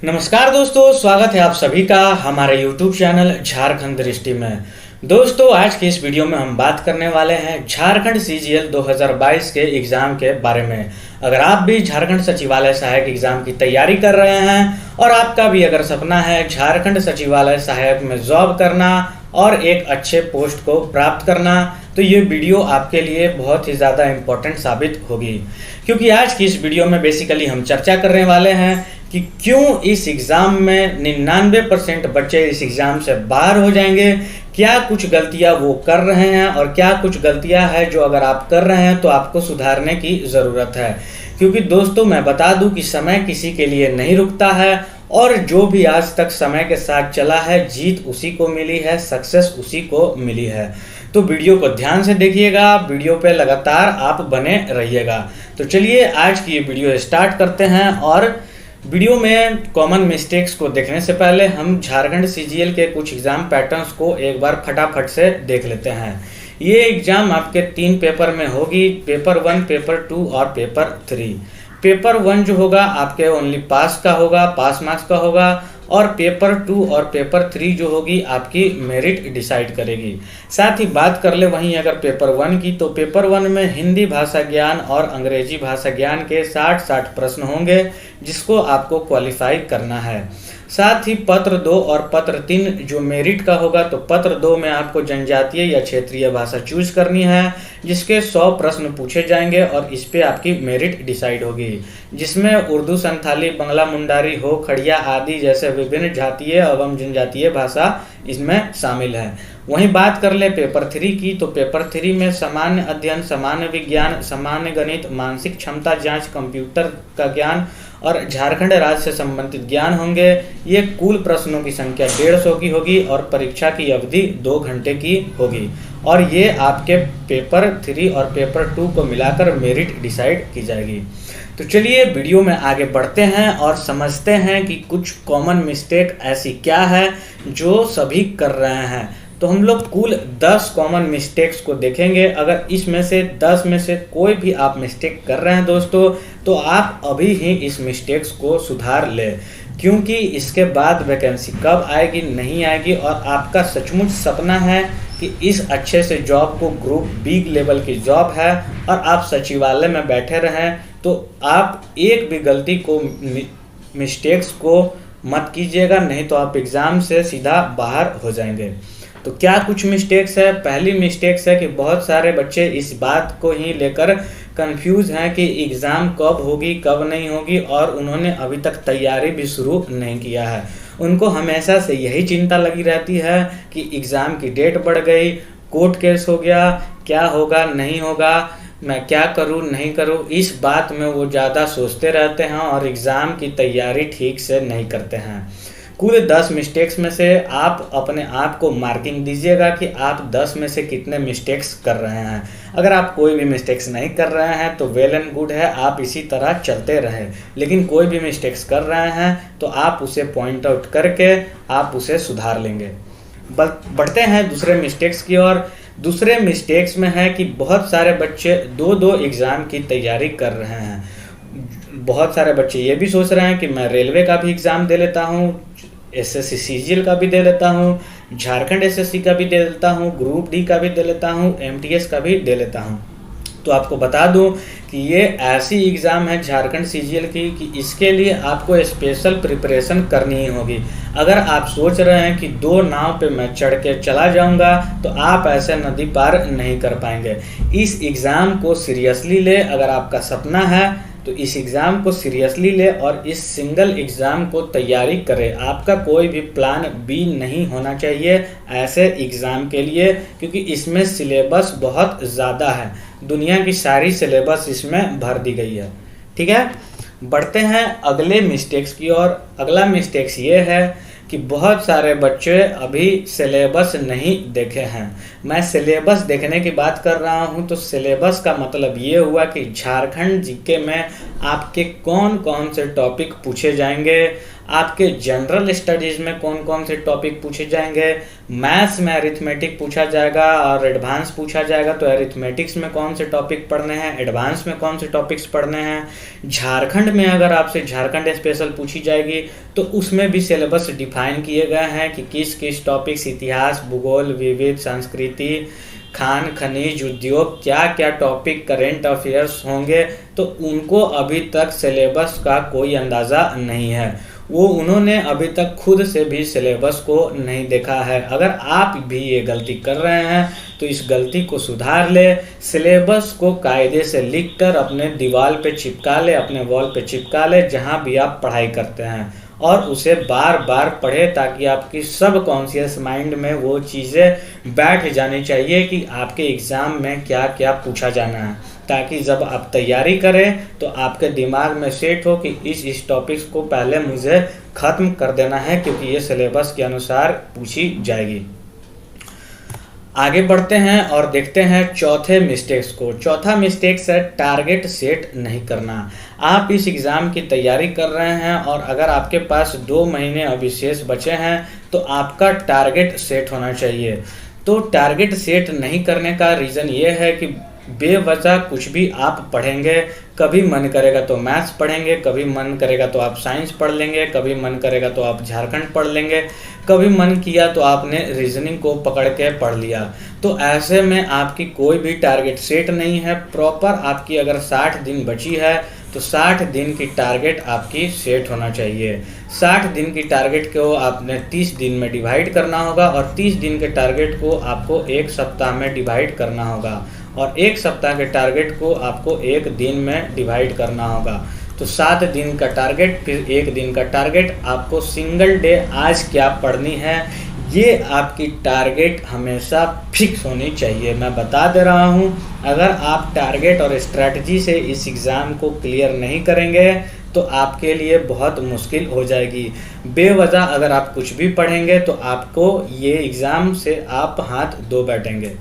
नमस्कार दोस्तों, स्वागत है आप सभी का हमारे YouTube चैनल झारखंड दृष्टि में। दोस्तों, आज की इस वीडियो में हम बात करने वाले हैं झारखंड CGL 2022 के एग्ज़ाम के बारे में। अगर आप भी झारखंड सचिवालय सहायक एग्ज़ाम की तैयारी कर रहे हैं और आपका भी अगर सपना है झारखंड सचिवालय सहायक में जॉब करना और एक अच्छे पोस्ट को प्राप्त करना, तो ये वीडियो आपके लिए बहुत ही ज़्यादा इम्पोर्टेंट साबित होगी। क्योंकि आज की इस वीडियो में बेसिकली हम चर्चा करने वाले हैं कि क्यों इस एग्ज़ाम में 99% बच्चे इस एग्ज़ाम से बाहर हो जाएंगे, क्या कुछ गलतियां वो कर रहे हैं और क्या कुछ गलतियां हैं जो अगर आप कर रहे हैं तो आपको सुधारने की ज़रूरत है। क्योंकि दोस्तों, मैं बता दूं कि समय किसी के लिए नहीं रुकता है और जो भी आज तक समय के साथ चला है, जीत उसी को मिली है, सक्सेस उसी को मिली है। तो वीडियो को ध्यान से देखिएगा, वीडियो पे लगातार आप बने रहिएगा। तो चलिए आज की ये वीडियो स्टार्ट करते हैं। और वीडियो में कॉमन मिस्टेक्स को देखने से पहले हम झारखंड CGL के कुछ एग्ज़ाम पैटर्न्स को एक बार फटाफट से देख लेते हैं। ये एग्ज़ाम आपके 3 पेपर में होगी, पेपर 1, पेपर 2 और पेपर 3। पेपर 1 जो होगा आपके ओनली पास का होगा, पास मार्क्स का होगा, और पेपर 2 और पेपर 3 जो होगी आपकी मेरिट डिसाइड करेगी। साथ ही बात कर ले वहीं अगर पेपर 1 की, तो पेपर 1 में हिंदी भाषा ज्ञान और अंग्रेजी भाषा ज्ञान के 60 प्रश्न होंगे जिसको आपको क्वालिफाई करना है। साथ ही पत्र 2 और पत्र 3 जो मेरिट का होगा, तो पत्र 2 में आपको जनजातीय या क्षेत्रीय भाषा चूज करनी है जिसके 100 प्रश्न पूछे जाएंगे और इस पे आपकी मेरिट डिसाइड होगी, जिसमें उर्दू, संथाली, बंगला मुंडारी, हो, खड़िया आदि जैसे विभिन्न जातीय एवं जनजातीय भाषा इसमें शामिल है। वहीं बात कर ले पेपर 3 की, तो पेपर 3 में सामान्य अध्ययन, सामान्य विज्ञान, सामान्य गणित, मानसिक क्षमता जांच, कंप्यूटर का ज्ञान और झारखंड राज्य से संबंधित ज्ञान होंगे। ये कुल प्रश्नों की संख्या 150 की होगी और परीक्षा की अवधि 2 घंटे की होगी। और ये आपके पेपर 3 और पेपर 2 को मिलाकर मेरिट डिसाइड की जाएगी। तो चलिए वीडियो में आगे बढ़ते हैं और समझते हैं कि कुछ कॉमन मिस्टेक ऐसी क्या है जो सभी कर रहे हैं। तो हम लोग कुल 10 कॉमन मिस्टेक्स को देखेंगे। अगर इसमें से 10 में से कोई भी आप मिस्टेक कर रहे हैं दोस्तों, तो आप अभी ही इस मिस्टेक्स को सुधार लें, क्योंकि इसके बाद वैकेंसी कब आएगी नहीं आएगी। और आपका सचमुच सपना है कि इस अच्छे से जॉब को ग्रुप बी लेवल की जॉब है और आप सचिवालय में बैठे रहें, तो आप एक भी गलती को मिस्टेक्स को मत कीजिएगा, नहीं तो आप एग्ज़ाम से सीधा बाहर हो जाएंगे। तो क्या कुछ मिस्टेक्स है? पहली मिस्टेक्स है कि बहुत सारे बच्चे इस बात को ही लेकर कंफ्यूज हैं कि एग्ज़ाम कब होगी कब नहीं होगी, और उन्होंने अभी तक तैयारी भी शुरू नहीं किया है। उनको हमेशा से यही चिंता लगी रहती है कि एग्ज़ाम की डेट बढ़ गई, कोर्ट केस हो गया, क्या होगा नहीं होगा, मैं क्या करूं नहीं करूं, इस बात में वो ज़्यादा सोचते रहते हैं और एग्ज़ाम की तैयारी ठीक से नहीं करते हैं। कुल 10 मिस्टेक्स में से आप अपने आप को मार्किंग दीजिएगा कि आप 10 में से कितने मिस्टेक्स कर रहे हैं। अगर आप कोई भी मिस्टेक्स नहीं कर रहे हैं तो वेल एंड गुड है, आप इसी तरह चलते रहें। लेकिन कोई भी मिस्टेक्स कर रहे हैं तो आप उसे पॉइंट आउट करके आप उसे सुधार लेंगे। बढ़ते हैं दूसरे मिस्टेक्स की ओर। दूसरे मिस्टेक्स में है कि बहुत सारे बच्चे 2-2 एग्ज़ाम की तैयारी कर रहे हैं। बहुत सारे बच्चे ये भी सोच रहे हैं कि मैं रेलवे का भी एग्ज़ाम दे लेता हूँ, SSC CGL का भी दे लेता हूँ, झारखंड SSC का भी दे लेता हूँ, ग्रुप D का भी दे लेता हूँ, MTS का भी दे लेता हूँ। तो आपको बता दूं कि ये ऐसी एग्ज़ाम है झारखंड CGL की कि इसके लिए आपको स्पेशल प्रिपरेशन करनी ही होगी। अगर आप सोच रहे हैं कि 2 नाव पे मैं चढ़ के चला जाऊंगा, तो आप ऐसे नदी पार नहीं कर पाएंगे। इस एग्ज़ाम को सीरियसली ले। अगर आपका सपना है तो इस एग्ज़ाम को सीरियसली ले और इस सिंगल एग्ज़ाम को तैयारी करें। आपका कोई भी प्लान बी नहीं होना चाहिए ऐसे एग्ज़ाम के लिए, क्योंकि इसमें सिलेबस बहुत ज़्यादा है। दुनिया की सारी सिलेबस इसमें भर दी गई है। ठीक है, बढ़ते हैं अगले मिस्टेक्स की ओर। अगला मिस्टेक्स ये है कि बहुत सारे बच्चे अभी सिलेबस नहीं देखे हैं। मैं सिलेबस देखने की बात कर रहा हूं, तो सिलेबस का मतलब ये हुआ कि झारखंड जीके में आपके कौन कौन से टॉपिक पूछे जाएंगे, आपके जनरल स्टडीज़ में कौन कौन से टॉपिक पूछे जाएंगे, मैथ्स में अरिथमेटिक पूछा जाएगा और एडवांस पूछा जाएगा, तो अरिथमेटिक्स में कौन से टॉपिक पढ़ने हैं, एडवांस में कौन से टॉपिक्स पढ़ने हैं। झारखंड में अगर आपसे झारखंड स्पेशल पूछी जाएगी तो उसमें भी सिलेबस डिफाइन किए गए हैं कि किस किस टॉपिक्स, इतिहास, भूगोल, विविध, संस्कृति, खान खनिज, उद्योग, क्या क्या टॉपिक करेंट अफेयर्स होंगे, तो उनको अभी तक सिलेबस का कोई अंदाज़ा नहीं है। वो उन्होंने अभी तक खुद से भी सिलेबस को नहीं देखा है। अगर आप भी ये गलती कर रहे हैं तो इस गलती को सुधार ले, सिलेबस को कायदे से लिखकर अपने दीवार पे चिपका ले, अपने वॉल पे चिपका ले जहाँ भी आप पढ़ाई करते हैं, और उसे बार बार पढ़े ताकि आपकी सब कॉन्शियस माइंड में वो चीज़ें बैठ जानी चाहिए कि आपके एग्ज़ाम में क्या क्या पूछा जाना है, ताकि जब आप तैयारी करें तो आपके दिमाग में सेट हो कि इस टॉपिक्स को पहले मुझे ख़त्म कर देना है क्योंकि ये सिलेबस के अनुसार पूछी जाएगी। आगे बढ़ते हैं और देखते हैं चौथे मिस्टेक्स को। चौथा मिस्टेक्स है टारगेट सेट नहीं करना। आप इस एग्ज़ाम की तैयारी कर रहे हैं और अगर आपके पास 2 महीने अभी शेष बचे हैं तो आपका टारगेट सेट होना चाहिए। तो टारगेट सेट नहीं करने का रीज़न ये है कि बेवजह कुछ भी आप पढ़ेंगे, कभी मन करेगा तो मैथ्स पढ़ेंगे, कभी मन करेगा तो आप साइंस पढ़ लेंगे, कभी मन करेगा तो आप झारखंड पढ़ लेंगे, कभी मन किया तो आपने रीजनिंग को पकड़ के पढ़ लिया। तो ऐसे में आपकी कोई भी टारगेट सेट नहीं है। प्रॉपर आपकी अगर 60 दिन बची है तो 60 दिन की टारगेट आपकी सेट होना चाहिए। 60 दिन की टारगेट को आपने 30 दिन में डिवाइड करना होगा और 30 दिन के टारगेट को आपको 1 सप्ताह में डिवाइड करना होगा और 1 सप्ताह के टारगेट को आपको 1 दिन में डिवाइड करना होगा। तो 7 दिन का टारगेट, फिर 1 दिन का टारगेट। आपको सिंगल डे आज क्या पढ़नी है, ये आपकी टारगेट हमेशा फिक्स होनी चाहिए। मैं बता दे रहा हूँ, अगर आप टारगेट और स्ट्रैटेजी से इस एग्ज़ाम को क्लियर नहीं करेंगे तो आपके लिए बहुत मुश्किल हो जाएगी। बेवजह अगर आप कुछ भी पढ़ेंगे तो आपको ये एग्ज़ाम से आप हाथ धो बैठेंगे।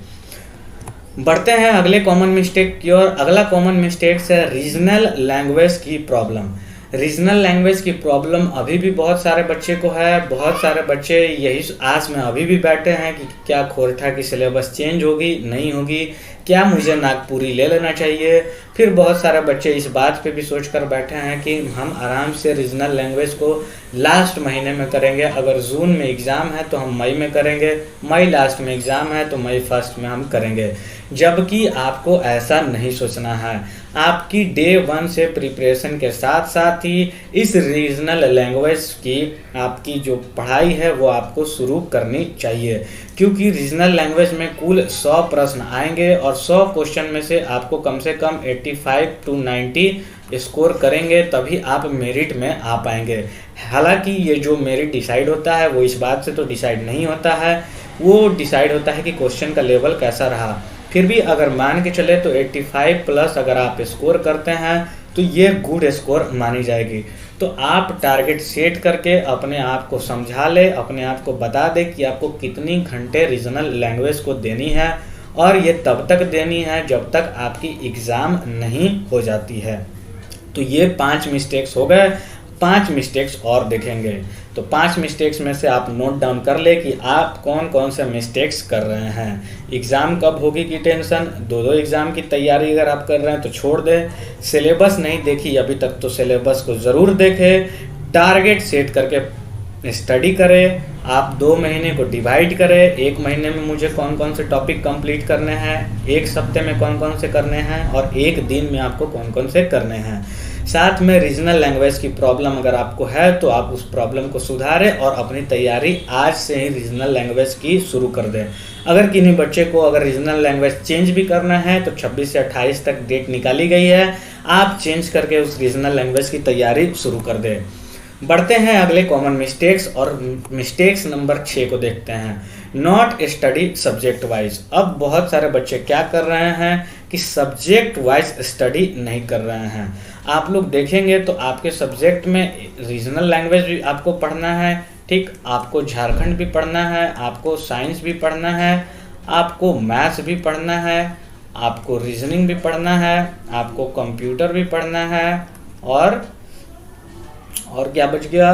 बढ़ते हैं अगले कॉमन मिस्टेक की ओर। अगला कॉमन मिस्टेक है रीजनल लैंग्वेज की प्रॉब्लम। रीजनल लैंग्वेज की प्रॉब्लम अभी भी बहुत सारे बच्चे को है। बहुत सारे बच्चे यही आस में अभी भी बैठे हैं कि क्या खोरठा की सिलेबस चेंज होगी, नहीं होगी, क्या मुझे नागपुरी ले लेना चाहिए। फिर बहुत सारे बच्चे इस बात पे भी सोच कर बैठे हैं कि हम आराम से रीजनल लैंग्वेज को लास्ट महीने में करेंगे। अगर जून में एग्ज़ाम है तो हम मई में करेंगे, मई लास्ट में एग्ज़ाम है तो मई फर्स्ट में हम करेंगे। जबकि आपको ऐसा नहीं सोचना है। आपकी डे 1 से प्रिपरेशन के साथ साथ ही इस रीजनल लैंग्वेज की आपकी जो पढ़ाई है वो आपको शुरू करनी चाहिए, क्योंकि रीजनल लैंग्वेज में कुल 100 प्रश्न आएंगे और 100 क्वेश्चन में से आपको कम से कम 85 to 90 स्कोर करेंगे तभी आप मेरिट में आ पाएंगे। हालांकि ये जो मेरिट डिसाइड होता है वो इस बात से तो डिसाइड नहीं होता है, वो डिसाइड होता है कि क्वेश्चन का लेवल कैसा रहा। फिर भी अगर मान के चले तो 85 प्लस अगर आप स्कोर करते हैं तो ये गुड स्कोर मानी जाएगी। तो आप टारगेट सेट करके अपने आप को समझा ले, अपने आप को बता दे कि आपको कितनी घंटे रीजनल लैंग्वेज को देनी है, और ये तब तक देनी है जब तक आपकी एग्ज़ाम नहीं हो जाती है। तो ये 5 मिस्टेक्स हो गए। 5 मिस्टेक्स और देखेंगे। तो 5 मिस्टेक्स में से आप नोट डाउन कर ले कि आप कौन कौन से मिस्टेक्स कर रहे हैं। एग्ज़ाम कब होगी की टेंशन, 2 एग्ज़ाम की तैयारी अगर आप कर रहे हैं तो छोड़ दें। सिलेबस नहीं देखी अभी तक तो सिलेबस को ज़रूर देखें। टारगेट सेट करके स्टडी करें। आप 2 महीने को डिवाइड करें। 1 महीने में मुझे कौन कौन से टॉपिक कंप्लीट करने हैं, 1 सप्ते में कौन कौन से करने हैं और 1 दिन में आपको कौन कौन से करने हैं। साथ में रीजनल लैंग्वेज की प्रॉब्लम अगर आपको है तो आप उस प्रॉब्लम को सुधारें और अपनी तैयारी आज से ही रीजनल लैंग्वेज की शुरू कर दें। अगर किन्हीं बच्चे को अगर रीजनल लैंग्वेज चेंज भी करना है तो 26 से 28 तक डेट निकाली गई है, आप चेंज करके उस रीजनल लैंग्वेज की तैयारी शुरू कर दें। बढ़ते हैं अगले कॉमन मिस्टेक्स और मिस्टेक्स नंबर 6 को देखते हैं। Not study subject wise. अब बहुत सारे बच्चे क्या कर रहे हैं कि सब्जेक्ट वाइज स्टडी नहीं कर रहे हैं। आप लोग देखेंगे तो आपके सब्जेक्ट में रीजनल लैंग्वेज भी आपको पढ़ना है, ठीक, आपको झारखंड भी पढ़ना है, आपको साइंस भी पढ़ना है, आपको मैथ्स भी पढ़ना है, आपको रीजनिंग भी पढ़ना है, आपको कंप्यूटर भी पढ़ना है और क्या बच गया,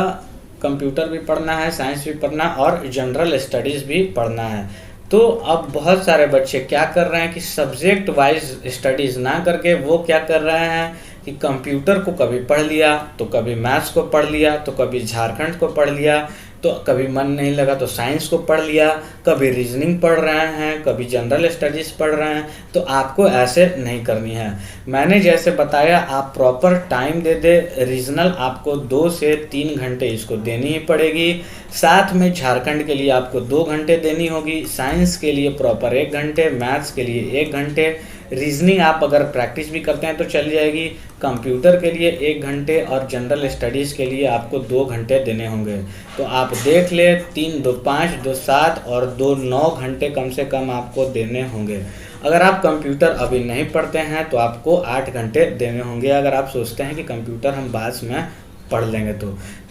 कंप्यूटर भी पढ़ना है, साइंस भी पढ़ना और जनरल स्टडीज़ भी पढ़ना है। तो अब बहुत सारे बच्चे क्या कर रहे हैं कि सब्जेक्ट वाइज स्टडीज़ ना करके वो क्या कर रहे हैं कि कंप्यूटर को कभी पढ़ लिया तो कभी मैथ्स को पढ़ लिया तो कभी झारखंड को पढ़ लिया, तो कभी मन नहीं लगा तो साइंस को पढ़ लिया, कभी रीजनिंग पढ़ रहे हैं, कभी जनरल स्टडीज़ पढ़ रहे हैं। तो आपको ऐसे नहीं करनी है। मैंने जैसे बताया आप प्रॉपर टाइम दे दे। रीजनल आपको 2 से 3 घंटे इसको देनी ही पड़ेगी। साथ में झारखंड के लिए आपको 2 घंटे देनी होगी, साइंस के लिए प्रॉपर 1 घंटे, मैथ्स के लिए 1 घंटे, रीजनिंग आप अगर प्रैक्टिस भी करते हैं तो चल जाएगी, कंप्यूटर के लिए 1 घंटे और जनरल स्टडीज़ के लिए आपको 2 घंटे देने होंगे। तो आप देख ले 3, 2, 5, 2, 7 और 2, 9 घंटे कम से कम आपको देने होंगे। अगर आप कंप्यूटर अभी नहीं पढ़ते हैं तो आपको 8 घंटे देने होंगे। अगर आप सोचते हैं कि कंप्यूटर हम बाद में पढ़ लेंगे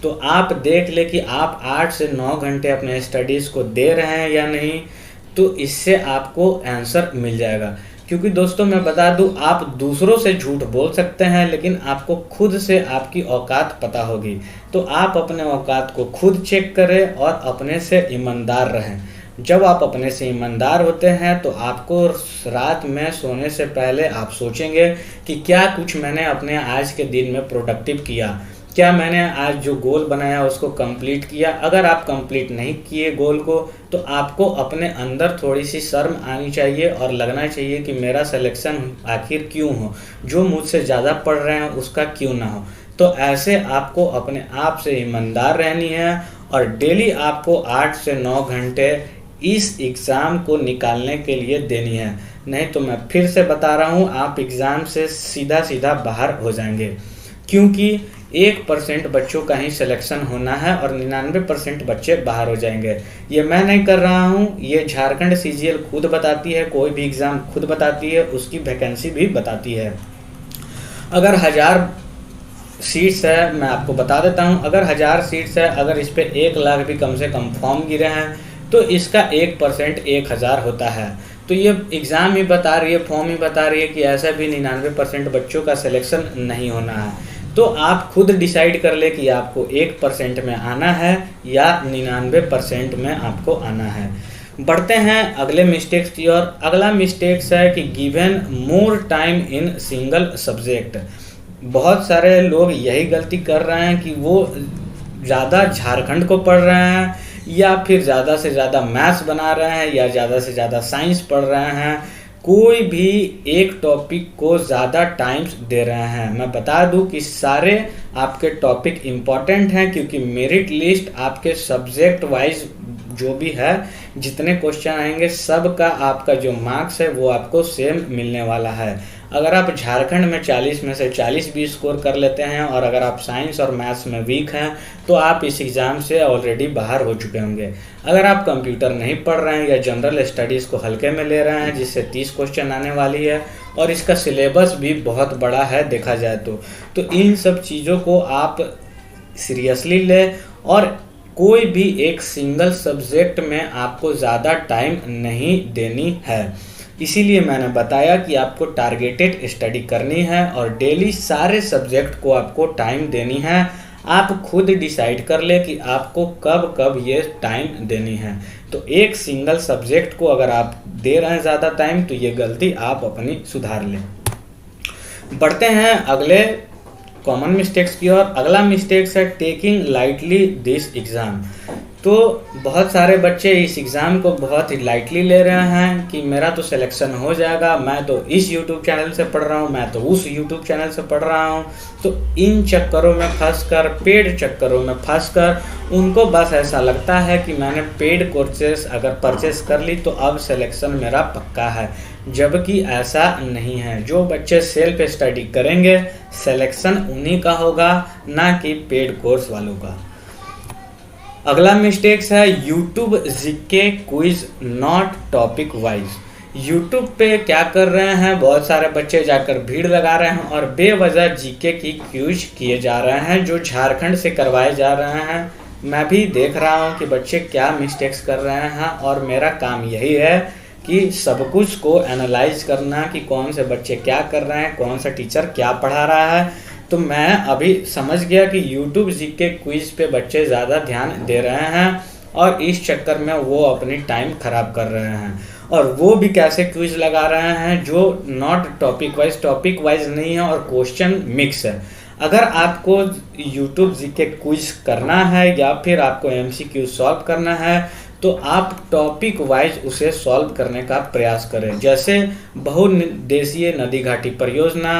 तो आप देख ले कि आप 8 से 9 घंटे अपने स्टडीज़ को दे रहे हैं या नहीं, तो इससे आपको आंसर मिल जाएगा। क्योंकि दोस्तों मैं बता दूं, आप दूसरों से झूठ बोल सकते हैं लेकिन आपको खुद से आपकी औकात पता होगी। तो आप अपने औकात को खुद चेक करें और अपने से ईमानदार रहें। जब आप अपने से ईमानदार होते हैं तो आपको रात में सोने से पहले आप सोचेंगे कि क्या कुछ मैंने अपने आज के दिन में प्रोडक्टिव किया, क्या मैंने आज जो गोल बनाया उसको कंप्लीट किया। अगर आप कंप्लीट नहीं किए गोल को तो आपको अपने अंदर थोड़ी सी शर्म आनी चाहिए और लगना चाहिए कि मेरा सिलेक्शन आखिर क्यों हो, जो मुझसे ज़्यादा पढ़ रहे हैं उसका क्यों ना हो। तो ऐसे आपको अपने आप से ईमानदार रहनी है और डेली आपको 8 से 9 घंटे इस एग्ज़ाम को निकालने के लिए देनी है। नहीं तो मैं फिर से बता रहा हूँ, आप एग्ज़ाम से सीधा बाहर हो जाएंगे। क्योंकि 1% बच्चों का ही सिलेक्शन होना है और 99% बच्चे बाहर हो जाएंगे। ये मैं नहीं कर रहा हूँ, ये झारखंड CGL खुद बताती है, कोई भी एग्ज़ाम खुद बताती है, उसकी वैकेंसी भी बताती है। अगर 1000 सीट्स है, मैं आपको बता देता हूँ, अगर 1000 सीट्स है, अगर इस पर 1 लाख भी कम से कम फॉर्म गिरे हैं तो इसका 1% 1000 होता है। तो ये एग्ज़ाम ही बता रही है, फॉर्म ही बता रही है कि ऐसा भी 99% बच्चों का सिलेक्शन नहीं होना है। तो आप खुद डिसाइड कर ले कि आपको 1% में आना है या 99% में आपको आना है। बढ़ते हैं अगले मिस्टेक्स की ओर। अगला मिस्टेक्स है कि given more time in single subject. बहुत सारे लोग यही गलती कर रहे हैं कि वो ज़्यादा झारखंड को पढ़ रहे हैं या फिर ज़्यादा से ज़्यादा मैथ्स बना रहे हैं या ज़्यादा से ज़्यादा साइंस पढ़ रहे हैं। कोई भी एक टॉपिक को ज़्यादा टाइम्स दे रहे हैं। मैं बता दूं कि सारे आपके टॉपिक इम्पॉर्टेंट हैं, क्योंकि मेरिट लिस्ट आपके सब्जेक्ट वाइज जो भी है, जितने क्वेश्चन आएंगे सब का आपका जो मार्क्स है वो आपको सेम मिलने वाला है। अगर आप झारखंड में 40 में से 40 भी स्कोर कर लेते हैं और अगर आप साइंस और मैथ्स में वीक हैं तो आप इस एग्ज़ाम से ऑलरेडी बाहर हो चुके होंगे। अगर आप कंप्यूटर नहीं पढ़ रहे हैं या जनरल स्टडीज़ को हल्के में ले रहे हैं जिससे 30 क्वेश्चन आने वाली है और इसका सिलेबस भी बहुत बड़ा है देखा जाए तो इन सब चीज़ों को आप सीरियसली लें और कोई भी एक सिंगल सब्जेक्ट में आपको ज़्यादा टाइम नहीं देनी है। इसीलिए मैंने बताया कि आपको टारगेटेड स्टडी करनी है और डेली सारे सब्जेक्ट को आपको टाइम देनी है। आप खुद डिसाइड कर ले कि आपको कब कब ये टाइम देनी है। तो एक सिंगल सब्जेक्ट को अगर आप दे रहे हैं ज़्यादा टाइम तो ये गलती आप अपनी सुधार लें। बढ़ते हैं अगले कॉमन मिस्टेक्स की ओर। अगला मिस्टेक्स है टेकिंग लाइटली दिस एग्ज़ाम। तो बहुत सारे बच्चे इस एग्ज़ाम को बहुत ही लाइटली ले रहे हैं कि मेरा तो सिलेक्शन हो जाएगा, मैं तो इस YouTube चैनल से पढ़ रहा हूँ, मैं तो उस YouTube चैनल से पढ़ रहा हूँ। तो इन चक्करों में फंसकर, पेड चक्करों में फंसकर उनको बस ऐसा लगता है कि मैंने पेड कोर्सेस अगर परचेस कर ली तो अब सिलेक्शन मेरा पक्का है, जबकि ऐसा नहीं है। जो बच्चे सेल्फ स्टडी करेंगे सिलेक्शन उन्हीं का होगा, ना कि पेड कोर्स वालों का। अगला मिस्टेक्स है YouTube GK quiz not topic wise. YouTube पे क्या कर रहे हैं, बहुत सारे बच्चे जाकर भीड़ लगा रहे हैं और बेवजह जीके की क्विज किए जा रहे हैं जो झारखंड से करवाए जा रहे हैं। मैं भी देख रहा हूं कि बच्चे क्या मिस्टेक्स कर रहे हैं और मेरा काम यही है कि सब कुछ को एनालाइज करना कि कौन से बच्चे क्या कर रहे हैं, कौन सा टीचर क्या पढ़ा रहा है। तो मैं अभी समझ गया कि यूट्यूब जीके क्विज पे बच्चे ज़्यादा ध्यान दे रहे हैं और इस चक्कर में वो अपनी टाइम खराब कर रहे हैं। और वो भी कैसे क्विज लगा रहे हैं जो नॉट टॉपिक वाइज नहीं है और क्वेश्चन मिक्स है। अगर आपको यूट्यूब जीके क्विज करना है या फिर आपको एमसीक्यू सॉल्व करना है तो आप टॉपिक वाइज उसे सॉल्व करने का प्रयास करें। जैसे बहुउद्देशीय नदी घाटी परियोजना,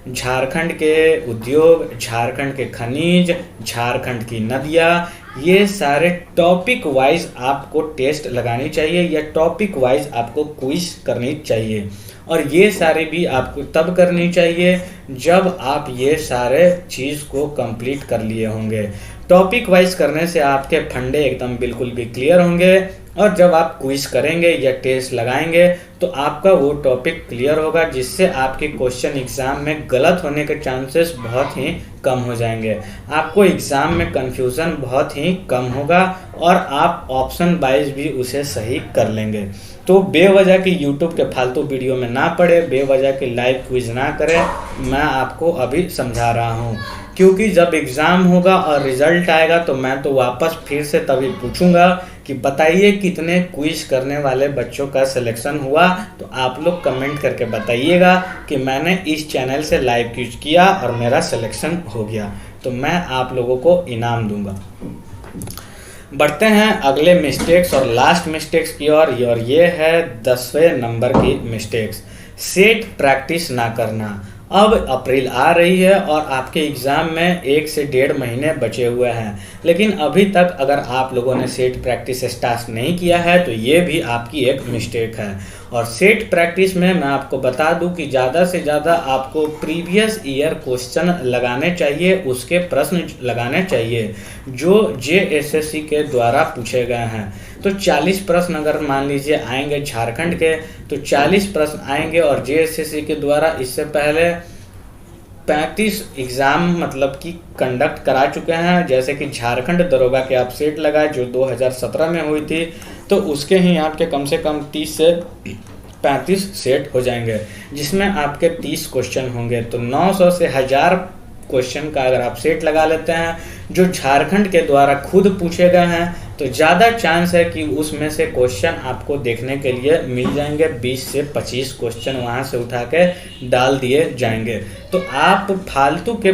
झारखंड के उद्योग, झारखंड के खनिज, झारखंड की नदियाँ, ये सारे टॉपिक वाइज आपको टेस्ट लगानी चाहिए या टॉपिक वाइज आपको क्विज करनी चाहिए। और ये सारे भी आपको तब करनी चाहिए जब आप ये सारे चीज़ को कंप्लीट कर लिए होंगे। टॉपिक वाइज करने से आपके फंडे एकदम बिल्कुल भी क्लियर होंगे और जब आप क्विज करेंगे या टेस्ट लगाएंगे तो आपका वो टॉपिक क्लियर होगा, जिससे आपके क्वेश्चन एग्जाम में गलत होने के चांसेस बहुत ही कम हो जाएंगे। आपको एग्जाम में कंफ्यूजन बहुत ही कम होगा और आप ऑप्शन वाइज भी उसे सही कर लेंगे। तो बेवजह की यूट्यूब के फालतू वीडियो में ना पड़े, बेवजह की लाइव क्विज ना करें। मैं आपको अभी समझा रहा हूँ, क्योंकि जब एग्ज़ाम होगा और रिजल्ट आएगा तो मैं तो वापस फिर से तभी पूछूंगा कि बताइए कितने क्विज करने वाले बच्चों का सिलेक्शन हुआ। तो आप लोग कमेंट करके बताइएगा कि मैंने इस चैनल से लाइव क्विज किया और मेरा सिलेक्शन हो गया, तो मैं आप लोगों को इनाम दूंगा। बढ़ते हैं अगले मिस्टेक्स और लास्ट मिस्टेक्स की ओर, और ये है 10वें नंबर की मिस्टेक्स, सेट प्रैक्टिस ना करना। अब अप्रैल आ रही है और आपके एग्ज़ाम में 1 से 1.5 महीने बचे हुए हैं, लेकिन अभी तक अगर आप लोगों ने सेट प्रैक्टिस स्टार्ट नहीं किया है तो ये भी आपकी एक मिस्टेक है। और सेट प्रैक्टिस में मैं आपको बता दूं कि ज़्यादा से ज़्यादा आपको प्रीवियस ईयर क्वेश्चन लगाने चाहिए, उसके प्रश्न लगाने चाहिए जो जेएसएससी के द्वारा पूछे गए हैं। तो 40 प्रश्न अगर मान लीजिए आएंगे झारखंड के, तो 40 प्रश्न आएंगे और जेएसएससी के द्वारा इससे पहले 35 एग्ज़ाम मतलब कि कंडक्ट करा चुके हैं। जैसे कि झारखंड दरोगा के आप सेट लगाए जो 2017 में हुई थी, तो उसके ही आपके कम से कम 30 से 35 सेट हो जाएंगे, जिसमें आपके 30 क्वेश्चन होंगे। तो 900 से 1000 क्वेश्चन का अगर आप सेट लगा लेते हैं जो झारखंड के द्वारा खुद पूछे गए हैं, तो ज़्यादा चांस है कि उसमें से क्वेश्चन आपको देखने के लिए मिल जाएंगे। 20 से 25 क्वेश्चन वहां से उठा के डाल दिए जाएंगे। तो आप फालतू के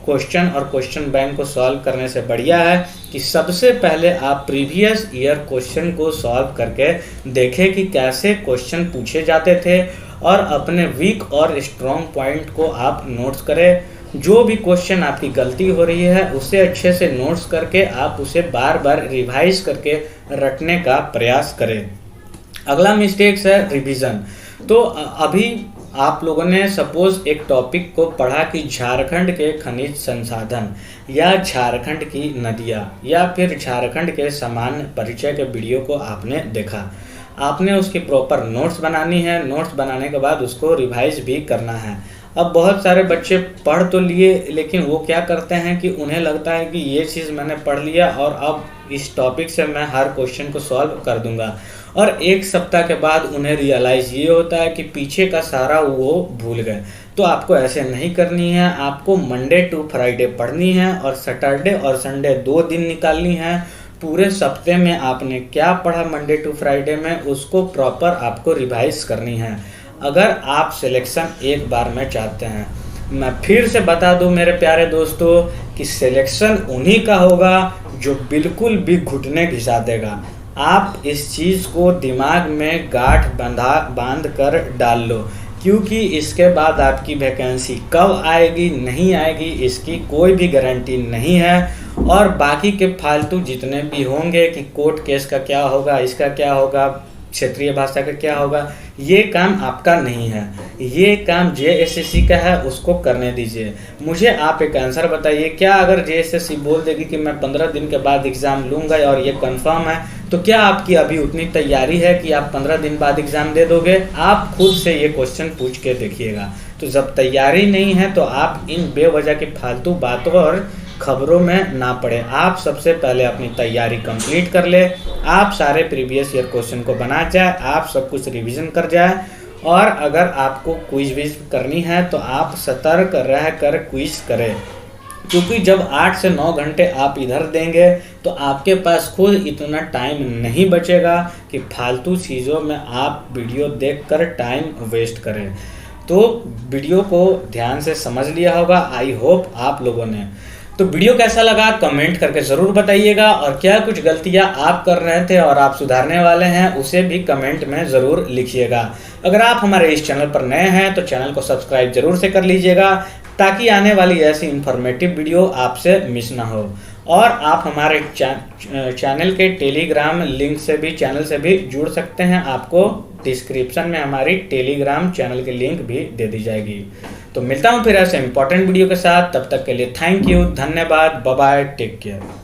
क्वेश्चन और क्वेश्चन बैंक को सॉल्व करने से बढ़िया है कि सबसे पहले आप प्रीवियस ईयर क्वेश्चन को सॉल्व करके देखें कि कैसे क्वेश्चन पूछे जाते थे और अपने वीक और स्ट्रॉन्ग पॉइंट को आप नोट्स करें। जो भी क्वेश्चन आपकी गलती हो रही है उसे अच्छे से नोट्स करके आप उसे बार बार रिवाइज करके रटने का प्रयास करें। अगला मिस्टेक्स है रिवीजन। तो अभी आप लोगों ने सपोज एक टॉपिक को पढ़ा कि झारखंड के खनिज संसाधन या झारखंड की नदियाँ या फिर झारखंड के सामान्य परिचय के वीडियो को आपने देखा, आपने उसकी प्रॉपर नोट्स बनानी है। नोट्स बनाने के बाद उसको रिवाइज भी करना है। अब बहुत सारे बच्चे पढ़ तो लिए, लेकिन वो क्या करते हैं कि उन्हें लगता है कि ये चीज़ मैंने पढ़ लिया और अब इस टॉपिक से मैं हर क्वेश्चन को सॉल्व कर दूंगा, और 1 सप्ताह के बाद उन्हें रियलाइज़ ये होता है कि पीछे का सारा वो भूल गए। तो आपको ऐसे नहीं करनी है। आपको मंडे टू फ्राइडे पढ़नी है और सैटरडे और संडे 2 दिन निकालनी है। पूरे सप्ते में आपने क्या पढ़ा मंडे टू फ्राइडे में, उसको प्रॉपर आपको रिवाइज करनी है अगर आप सिलेक्शन एक बार में चाहते हैं। मैं फिर से बता दूं मेरे प्यारे दोस्तों कि सिलेक्शन उन्हीं का होगा जो बिल्कुल भी घुटने घिसा देगा। आप इस चीज़ को दिमाग में गांठ बांध कर डाल लो, क्योंकि इसके बाद आपकी वैकेंसी कब आएगी नहीं आएगी इसकी कोई भी गारंटी नहीं है। और बाकी के फालतू जितने भी होंगे कि कोर्ट केस का क्या होगा, इसका क्या होगा, क्षेत्रीय भाषा का क्या होगा, ये काम आपका नहीं है। ये काम जेएसएससी का है, उसको करने दीजिए। मुझे आप एक आंसर बताइए, क्या अगर जेएसएससी बोल देगी कि मैं 15 दिन के बाद एग्ज़ाम लूँगा और ये कंफर्म है, तो क्या आपकी अभी उतनी तैयारी है कि आप 15 दिन बाद एग्ज़ाम दे दोगे? आप खुद से ये क्वेश्चन पूछ के देखिएगा। तो जब तैयारी नहीं है तो आप इन बेवजह की फालतू बातों और खबरों में ना पड़े। आप सबसे पहले अपनी तैयारी कंप्लीट कर ले, आप सारे प्रीवियस ईयर क्वेश्चन को बना जाए, आप सब कुछ रिवीजन कर जाए और अगर आपको क्विज विज करनी है तो आप सतर्क रह कर क्विज करें, क्योंकि जब 8 से 9 घंटे आप इधर देंगे तो आपके पास खुद इतना टाइम नहीं बचेगा कि फालतू चीज़ों में आप वीडियो देखकर टाइम वेस्ट करें। तो वीडियो को ध्यान से समझ लिया होगा, आई होप आप लोगों ने। तो वीडियो कैसा लगा कमेंट करके ज़रूर बताइएगा, और क्या कुछ गलतियां आप कर रहे थे और आप सुधारने वाले हैं उसे भी कमेंट में ज़रूर लिखिएगा। अगर आप हमारे इस चैनल पर नए हैं तो चैनल को सब्सक्राइब जरूर से कर लीजिएगा, ताकि आने वाली ऐसी इन्फॉर्मेटिव वीडियो आपसे मिस ना हो। और आप हमारे चैनल के टेलीग्राम लिंक से भी, चैनल से भी जुड़ सकते हैं। आपको डिस्क्रिप्शन में हमारी टेलीग्राम चैनल की लिंक भी दे दी जाएगी। तो मिलता हूँ फिर ऐसे इंपॉर्टेंट वीडियो के साथ, तब तक के लिए थैंक यू, धन्यवाद, बाय बाय, टेक केयर।